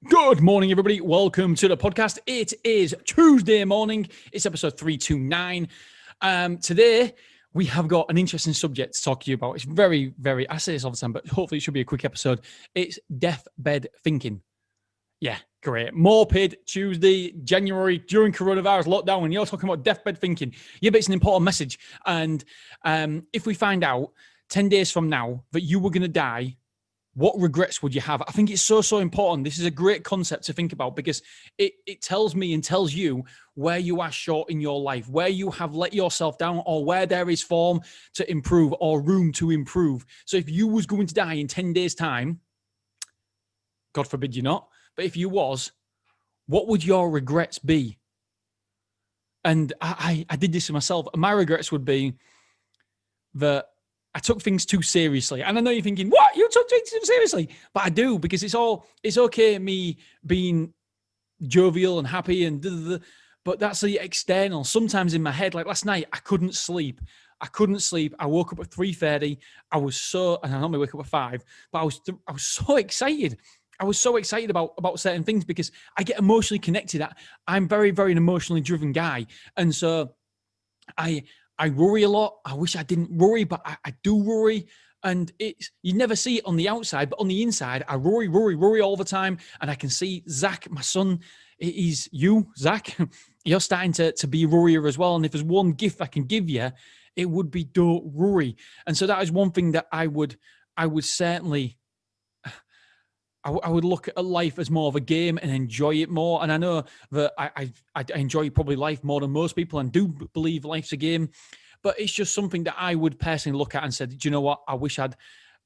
Good morning, everybody. Welcome to the podcast. It is Tuesday morning. It's episode 329. Today, we have got an interesting subject to talk to you about. It's very, I say this all the time, but hopefully it should be a quick episode. It's deathbed thinking. Yeah, great. Morpid Tuesday, January, during coronavirus lockdown, and you're talking about deathbed thinking. Yeah, but it's an important message. And if we find out 10 days from now that you were going to die, what regrets would you have? I think it's so important. This is a great concept to think about because it tells me and tells you where you are short in your life, where you have let yourself down, or where there is form to improve or room to improve. So if you was going to die in 10 days' time, God forbid you not, but if you was, what would your regrets be? And I did this to myself. My regrets would be that I took things too seriously. And I know you're thinking, what? You took things too seriously? But I do, because it's okay me being jovial and happy and but that's the external. Sometimes in my head, like last night, I couldn't sleep. I woke up at 3:30. And I normally wake up at 5, but I was so excited. I was so excited about certain things because I get emotionally connected. I'm very, very an emotionally driven guy. And so I worry a lot. I wish I didn't worry, but I do worry. And you never see it on the outside, but on the inside, I worry all the time. And I can see Zach, my son, Zach, you're starting to be a worrier as well. And if there's one gift I can give you, it would be don't worry. And so that is one thing that I would certainly, I would look at life as more of a game and enjoy it more. And I know that I enjoy probably life more than most people and do believe life's a game, but it's just something that I would personally look at and said, do you know what? I wish I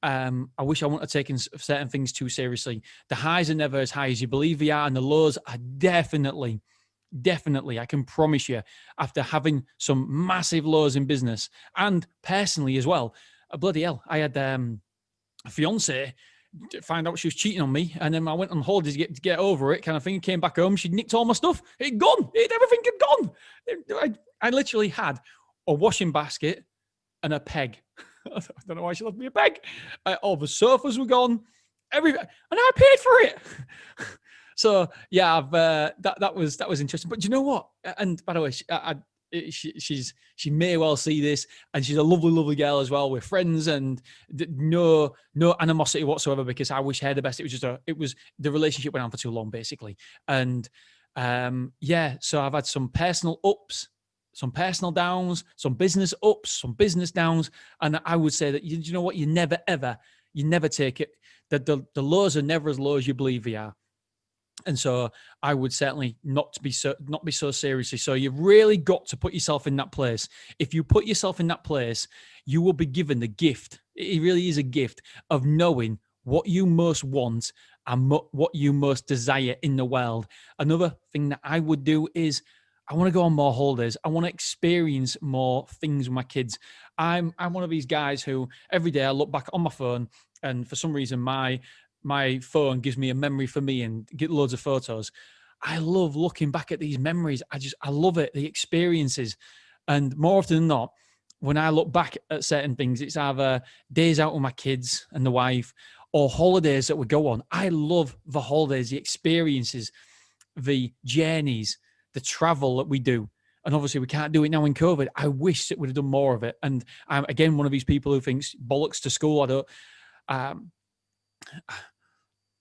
wouldn't have taken certain things too seriously. The highs are never as high as you believe they are, and the lows are definitely, I can promise you, after having some massive lows in business and personally as well. Bloody hell, I had a fiance find out she was cheating on me, and then I went on holidays to get over it, kind of thing. Came back home, she'd nicked all my stuff. It'd gone. Everything had gone. I literally had a washing basket and a peg. I don't know why she left me a peg. All the sofas were gone. And I paid for it. So yeah, that was interesting. But do you know what? And by the way, she may well see this, and she's a lovely girl as well. We're friends, and no animosity whatsoever, because I wish her the best. It was the relationship went on for too long, basically. And so I've had some personal ups, some personal downs, some business ups, some business downs, and I would say that you know what, you never take it. That the lows are never as low as you believe they are. And so I would certainly not be so seriously. So you've really got to put yourself in that place. If you put yourself in that place, you will be given the gift. It really is a gift of knowing what you most want and what you most desire in the world. Another thing that I would do is I want to go on more holidays. I want to experience more things with my kids. I'm one of these guys who every day I look back on my phone, and for some reason my phone gives me a memory for me and get loads of photos. I love looking back at these memories. I love it, the experiences. And more often than not, when I look back at certain things, it's either days out with my kids and the wife or holidays that we go on. I love the holidays, the experiences, the journeys, the travel that we do. And obviously we can't do it now in COVID. I wish that we'd have done more of it. And I'm, again, one of these people who thinks bollocks to school.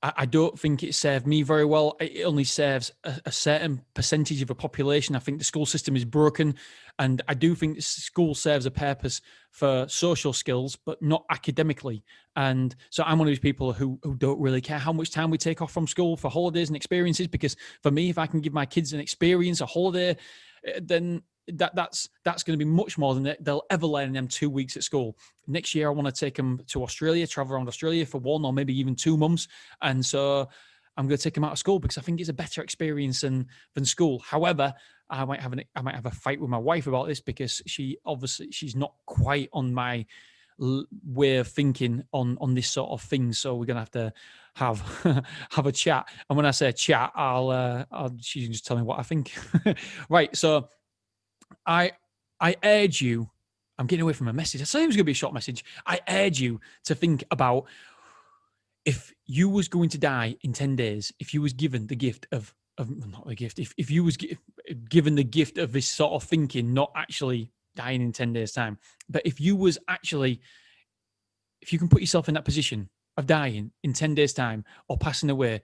I don't think it served me very well. It only serves a certain percentage of a population. I think the school system is broken, and I do think school serves a purpose for social skills, but not academically. And so I'm one of these people who don't really care how much time we take off from school for holidays and experiences, because for me, if I can give my kids an experience, a holiday, then that's going to be much more than they'll ever learn in them 2 weeks at school. Next year, I want to take them to Australia, travel around Australia for 1 or maybe even 2 months. And so I'm going to take them out of school because I think it's a better experience than school. However, I might have a fight with my wife about this, because she's not quite on my way of thinking on this sort of thing. So we're going to have to have a chat. And when I say chat, she can just tell me what I think. Right. So I urge you, I'm getting away from a message. I said it was going to be a short message. I urge you to think about if you was going to die in 10 days, if you was given the gift of not the gift, if you was given the gift of this sort of thinking, not actually dying in 10 days time, but if you was actually, if you can put yourself in that position of dying in 10 days time or passing away,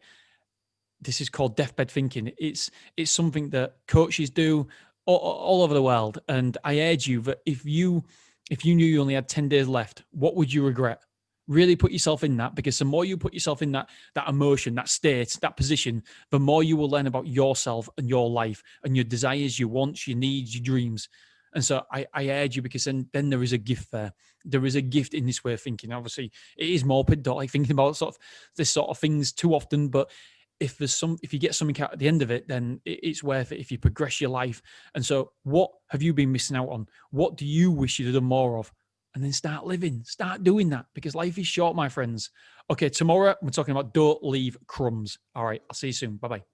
this is called deathbed thinking. It's something that coaches do all over the world. And I urge you that if you knew you only had 10 days left, what would you regret? Really put yourself in that, because the more you put yourself in that emotion, that state, that position, the more you will learn about yourself and your life and your desires, your wants, your needs, your dreams. And so I urge you, because then there is a gift there. There is a gift in this way of thinking. Obviously, it is morbid, don't like thinking about this sort of things too often, but if you get something out at the end of it, then it's worth it if you progress your life. And so what have you been missing out on? What do you wish you'd have done more of? And then start living, start doing that, because life is short, my friends. Okay, tomorrow we're talking about don't leave crumbs. All right, I'll see you soon. Bye-bye.